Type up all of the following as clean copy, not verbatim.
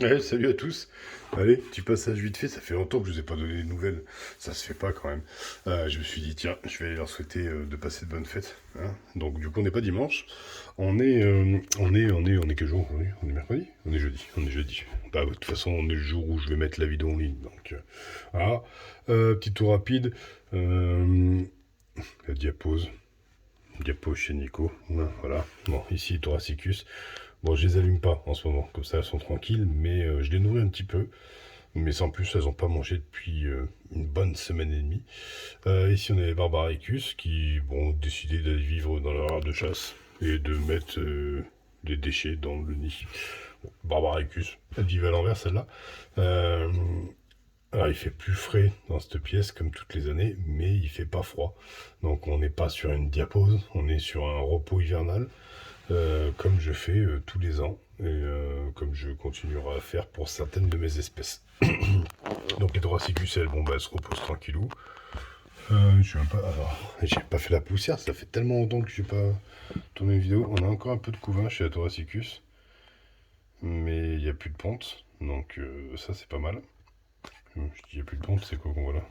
Ouais, salut à tous. Allez, petit passage vite fait, ça fait longtemps que je vous ai pas donné de nouvelles. Ça se fait pas quand même. Je me suis dit, tiens, je vais aller leur souhaiter de passer de bonnes fêtes, hein. Donc du coup, on n'est pas dimanche. On est quel jour aujourd'hui? On est mercredi? On est jeudi. On est jeudi. Bah, de toute façon, on est le jour où je vais mettre la vidéo en ligne. Donc, voilà. Petit tour rapide. La diapose. Diapo chez Nico. Voilà. Bon, ici, Thoracicus. Bon, je les allume pas en ce moment, comme ça elles sont tranquilles, mais je les nourris un petit peu. Mais sans plus, elles n'ont pas mangé depuis une bonne semaine et demie. Ici, on a les Barbaricus qui ont décidé d'aller vivre dans leur aire de chasse et de mettre des déchets dans le nid. Bon, Barbaricus, elles vivent à l'envers celle-là. Alors, il fait plus frais dans cette pièce comme toutes les années, mais il fait pas froid. Donc, on n'est pas sur une diapose, on est sur un repos hivernal. Comme je fais tous les ans et comme je continuerai à faire pour certaines de mes espèces. Donc les Thoracicus, elles, bon, bah, elles se reposent tranquillou. Je suis un peu. Alors, j'ai pas fait la poussière, ça fait tellement longtemps que j'ai pas tourné une vidéo. On a encore un peu de couvain chez la Thoracicus, mais il n'y a plus de ponte, donc ça c'est pas mal. Je dis il n'y a plus de ponte, c'est quoi qu'on voit là?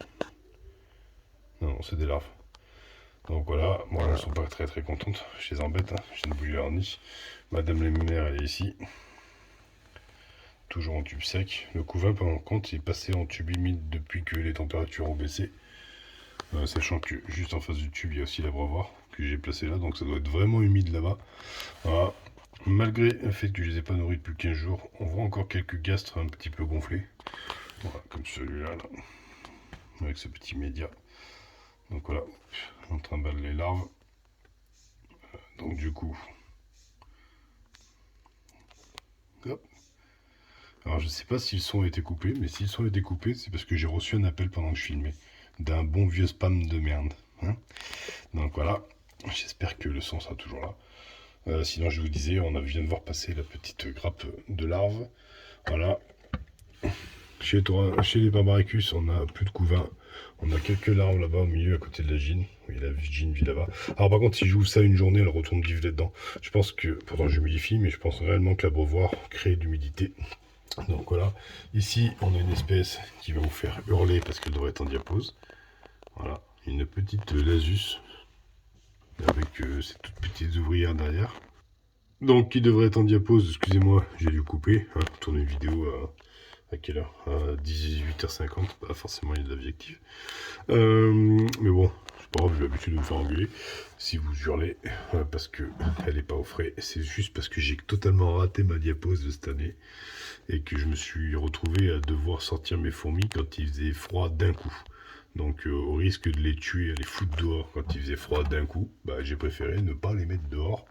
Non, c'est des larves. Donc voilà, bon, elles sont pas très très contentes, je les embête, hein. Je viens de bouger leur nid. Madame les mères, elle est ici. Toujours en tube sec. Le couvain, par contre, est passé en tube humide depuis que les températures ont baissé. Sachant que juste en face du tube, il y a aussi l'abreuvoir que j'ai placé là, donc ça doit être vraiment humide là-bas. Voilà. Malgré le fait que je les ai pas nourris depuis 15 jours, on voit encore quelques gastres un petit peu gonflés. Voilà, comme celui-là, là, avec ce petit média. Donc voilà, on trimballe les larves. Donc du coup, hop. Alors je sais pas si le son a été coupé, mais si le son a été coupé, c'est parce que j'ai reçu un appel pendant que je filmais. D'un bon vieux spam de merde, hein. Donc voilà, j'espère que le son sera toujours là. Sinon, je vous disais, vient de voir passer la petite grappe de larves. Voilà. Chez les Barbaricus, on a plus de couvain. On a quelques larves là-bas au milieu, à côté de la gine. Oui, la gine vit là-bas. Alors par contre, si j'ouvre ça une journée, elle retourne vivre là-dedans. Je pense que, pourtant j'humidifie, mais je pense réellement que l'abreuvoir crée de l'humidité. Donc voilà. Ici, on a une espèce qui va vous faire hurler parce qu'elle devrait être en diapose. Voilà. Une petite lasus avec ces toutes petites ouvrières derrière. Donc, qui devrait être en diapose, excusez-moi, j'ai dû couper, hein, tourner une vidéo à quelle heure? À 18h50, pas forcément il y a de la vie active. Mais bon, c'est pas grave, j'ai l'habitude de me faire engueuler si vous hurlez, parce que elle est pas au frais. C'est juste parce que j'ai totalement raté ma diapose de cette année et que je me suis retrouvé à devoir sortir mes fourmis quand il faisait froid d'un coup. Donc au risque de les tuer, à les foutre dehors quand il faisait froid d'un coup, bah, j'ai préféré ne pas les mettre dehors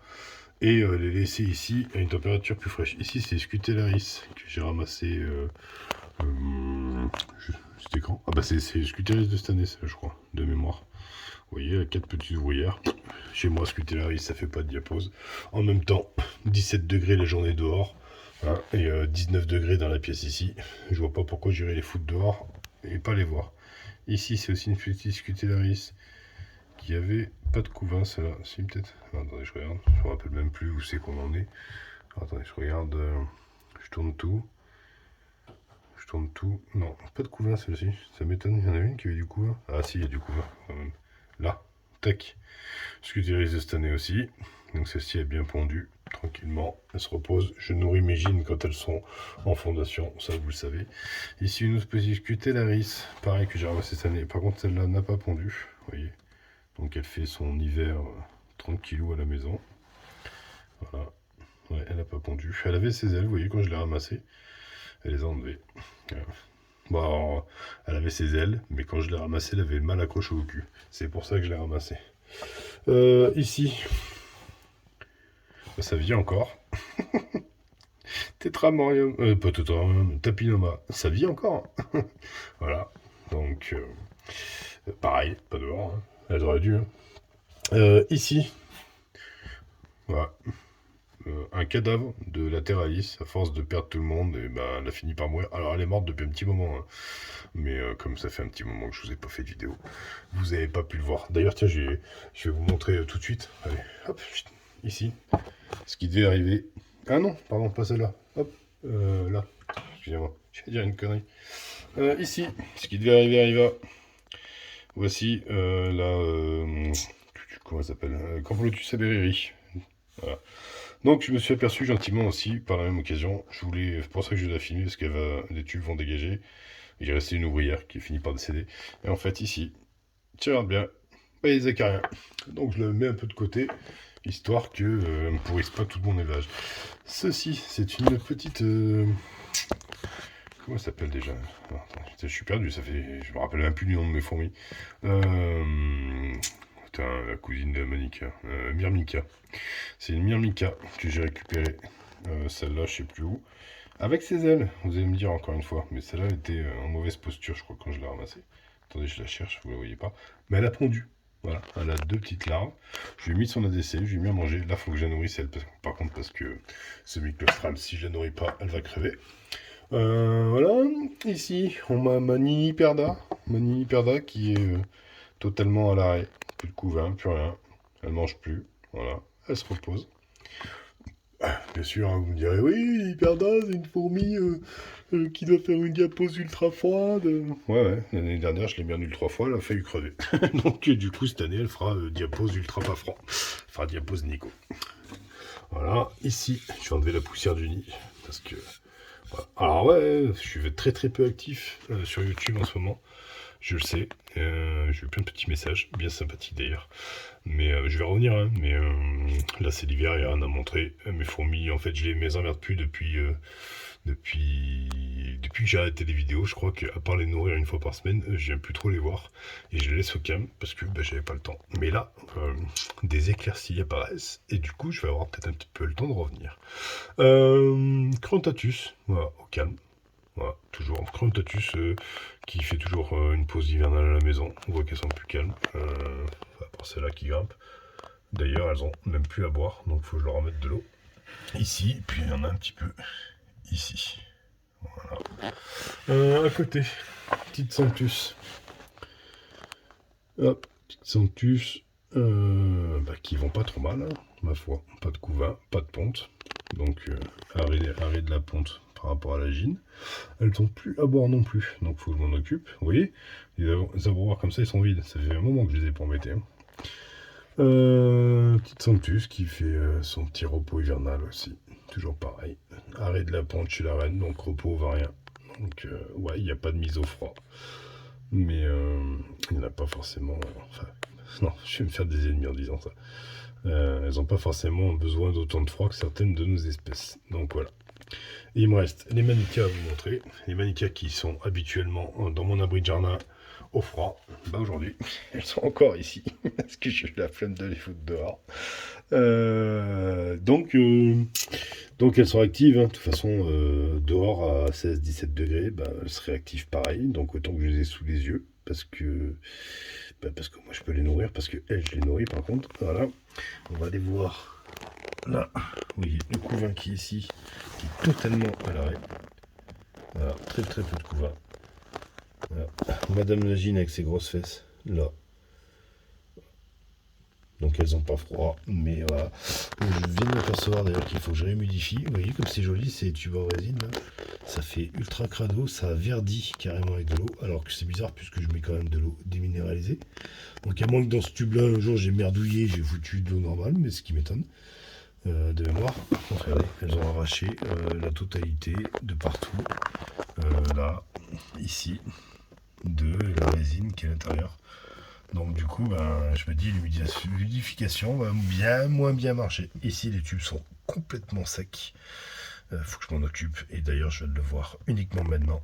et les laisser ici à une température plus fraîche. Ici c'est Scutellaris que j'ai ramassé. C'était quand? Ah bah c'est Scutellaris de cette année, ça, je crois, de mémoire. Vous voyez, 4 petites ouvrières. Chez moi, Scutellaris, ça fait pas de diapose. En même temps, 17 degrés la journée dehors, hein, et 19 degrés dans la pièce ici. Je vois pas pourquoi j'irais les foutre dehors et pas les voir. Ici, c'est aussi une petite Scutellaris qui avait pas de couvain, celle-là. Si, peut-être. Attendez, je regarde. Je me rappelle même plus où c'est qu'on en est. Attendez, je regarde. Je tourne tout. Je tourne tout. Non, pas de couvain, celle-ci. Ça m'étonne. Il y en a une qui avait du couvain. Ah, si, il y a du couvain quand même. Là. Tac. Scutellaris de cette année aussi. Donc celle-ci est bien pondue. Tranquillement. Elle se repose. Je nourris mes gines quand elles sont en fondation. Ça, vous le savez. Ici, une autre petite Scutellaris. Pareil que j'ai ramassé cette année. Par contre, celle-là n'a pas pondu. Vous voyez. Donc elle fait son hiver tranquillou à la maison. Voilà. Ouais, elle n'a pas pondu. Elle avait ses ailes, vous voyez, quand je l'ai ramassée. Elle les a enlevées. Bon, alors, elle avait ses ailes, mais quand je l'ai ramassée, elle avait mal accroché au cul. C'est pour ça que je l'ai ramassée. Ici, ça vit encore. Tétramorium, pas Tétramorium, Tapinoma, ça vit encore. Voilà. Donc, pareil, pas dehors. Hein. Elle aurait dû. Hein. Ici, voilà. Un cadavre de Latéralis, à force de perdre tout le monde, et ben, elle a fini par mourir. Alors elle est morte depuis un petit moment, hein. Mais comme ça fait un petit moment que je vous ai pas fait de vidéo, vous avez pas pu le voir. D'ailleurs, tiens, je vais vous montrer tout de suite. Allez, hop, ici, ce qui devait arriver. Ah non, pardon, pas celle-là. Hop, là. excusez-moi, je vais dire une connerie. Ici, ce qui devait arriver arriva. Voici comment ça s'appelle Camplotus aberreri. Voilà. Donc je me suis aperçu gentiment aussi, par la même occasion, c'est pour ça que je la filmer, parce que les tubes vont dégager. Il est resté une ouvrière qui finit par décéder. Et en fait, ici, tu regardes bien, bah, il n'y a rien. Donc je le mets un peu de côté, histoire que ne me pourrisse pas tout mon élevage. Ceci, c'est une petite... comment ça s'appelle déjà? Attends, je suis perdu, je me rappelle même plus du nom de mes fourmis. La cousine de Monica, Myrmica. C'est une Myrmica que j'ai récupérée. Celle-là, je sais plus où. Avec ses ailes, vous allez me dire encore une fois. Mais celle-là était en mauvaise posture, je crois, quand je l'ai ramassée. Attendez, je la cherche, vous la voyez pas. Mais elle a pondu. Voilà, elle a 2 petites larves. Je lui ai mis son ADC, je lui ai mis à manger. Là, il faut que je la nourrisse, elle, par contre, parce que ce microstral, si je la nourris pas, elle va crever. Voilà, ici, on m'a ma Nini Perda. Ma Nini Perda qui est totalement à l'arrêt. Plus de couvain, plus rien. Elle mange plus. Voilà, elle se repose. Bien sûr, hein, vous me direz, oui, Perda, c'est une fourmi qui doit faire une diapose ultra froide. Ouais, l'année dernière, je l'ai mis en ultra froid, elle a failli crever. Donc, du coup, cette année, elle fera diapose ultra pas froid. Elle fera diapose Nico. Voilà, ici, je vais enlever la poussière du nid. Parce que... Voilà. Alors ouais, je suis très très peu actif sur YouTube en ce moment. Je le sais, j'ai eu plein de petits messages, bien sympathiques d'ailleurs. Mais je vais revenir, hein. Mais là c'est l'hiver, il n'y a rien à montrer. Mes fourmis, en fait, je les emmerde plus depuis que j'ai arrêté les vidéos. Je crois qu'à part les nourrir une fois par semaine, je viens plus trop les voir. Et je les laisse au calme parce que j'avais pas le temps. Mais là, des éclaircies apparaissent. Et du coup, je vais avoir peut-être un petit peu le temps de revenir. Crontatus, voilà, au calme. Voilà, toujours Crontatus qui fait toujours une pause hivernale à la maison. On voit qu'elles sont plus calmes. À part celles-là qui grimpent. D'ailleurs, elles ont même plus à boire, donc il faut que je leur remette de l'eau. Ici, puis il y en a un petit peu ici. Voilà. À côté, petite Sanctus. Hop, petite Sanctus. Qui vont pas trop mal, hein, ma foi. Pas de couvain, pas de ponte. Donc, arrêt de la ponte par rapport à la gine. Elles n'ont plus à boire non plus, donc faut que je m'en occupe. Vous voyez, les abreuvoirs comme ça, ils sont vides. Ça fait un moment que je les ai pas embêtés. Hein. Petite Sanctus qui fait son petit repos hivernal aussi. Toujours pareil. Arrêt de la ponte chez la reine, donc repos ovarien. Donc, ouais, il n'y a pas de mise au froid. Mais il n'y en a pas forcément... non, je vais me faire des ennemis en disant ça. Elles n'ont pas forcément besoin d'autant de froid que certaines de nos espèces. Donc voilà. Et il me reste les manicas à vous montrer. Les manicas qui sont habituellement dans mon abri de jardin au froid. Aujourd'hui, elles sont encore ici. Parce que j'ai la flemme de les foutre dehors. Donc elles sont actives. Hein. De toute façon, dehors à 16-17 degrés, elles seraient actives pareil. Donc autant que je les ai sous les yeux. Parce que moi je peux les nourrir. Parce que elles, je les nourris par contre. Voilà. On va aller voir. Là, oui, le couvain qui est ici, qui est totalement à l'arrêt. Voilà, très très peu de couvain. Voilà. Madame Nagine avec ses grosses fesses, là. Donc elles n'ont pas froid, mais voilà. Je viens de m'apercevoir d'ailleurs qu'il faut que je réhumidifie. Vous voyez comme c'est joli, ces tubes en résine là. Ça fait ultra crado, ça verdit carrément avec de l'eau. Alors que c'est bizarre puisque je mets quand même de l'eau déminéralisée. Donc à moins que dans ce tube là, un jour j'ai merdouillé, j'ai foutu de l'eau normale, mais ce qui m'étonne. De mémoire, regardez, elles ont arraché la totalité de partout, là, ici, de la résine qui est à l'intérieur. Donc du coup, je me dis l'humidification va moins bien marcher. Ici, les tubes sont complètement secs. Faut que je m'en occupe. Et d'ailleurs, je viens de le voir uniquement maintenant.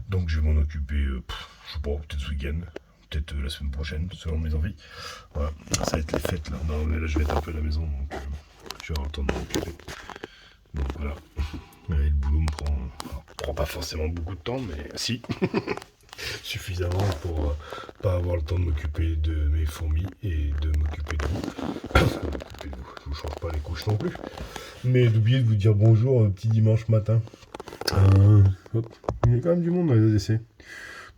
Donc je vais m'en occuper, je sais pas, peut-être ce week-end. Peut-être la semaine prochaine, selon mes envies. Voilà, ça va être les fêtes là. Non, mais là, je vais être un peu à la maison. Donc, je vais avoir le temps de m'occuper. Donc voilà. Et le boulot me prend pas forcément beaucoup de temps, mais si. Suffisamment pour pas avoir le temps de m'occuper de mes fourmis et de m'occuper de vous. Je vous change pas les couches non plus. Mais d'oublier de vous dire bonjour petit dimanche matin. Il y a quand même du monde dans les ADC.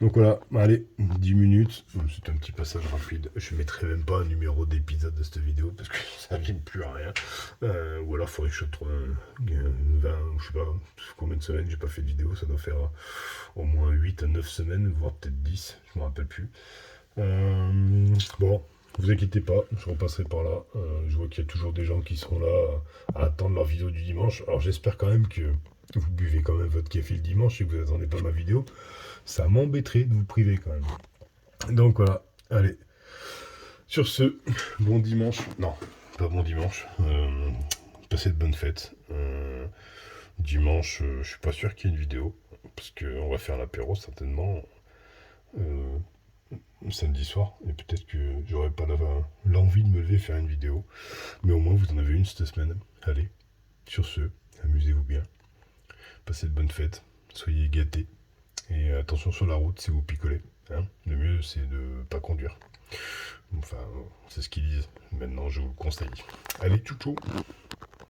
Donc voilà, allez, 10 minutes, c'est un petit passage rapide. Je mettrai même pas un numéro d'épisode de cette vidéo parce que ça ne vient plus à rien. Ou alors il faudrait que je trouve 20, je sais pas combien de semaines j'ai pas fait de vidéo, ça doit faire au moins 8 à 9 semaines, voire peut-être 10, je me rappelle plus. Bon, vous inquiétez pas, je repasserai par là. Je vois qu'il y a toujours des gens qui sont là à attendre leur vidéo du dimanche. Alors j'espère quand même que vous buvez quand même votre café le dimanche et que vous n'attendez pas ma vidéo. Ça m'embêterait de vous priver quand même. Donc voilà, allez. Sur ce, bon dimanche. Non, pas bon dimanche. Passez de bonnes fêtes. Dimanche, je suis pas sûr qu'il y ait une vidéo. Parce qu'on va faire l'apéro certainement samedi soir. Et peut-être que j'aurais pas l'envie de me lever faire une vidéo. Mais au moins vous en avez une cette semaine. Allez, sur ce, amusez-vous bien. Passez de bonnes fêtes. Soyez gâtés. Et attention sur la route si vous picolez. Hein. Le mieux, c'est de ne pas conduire. Enfin, c'est ce qu'ils disent. Maintenant, je vous le conseille. Allez, tchou tchou.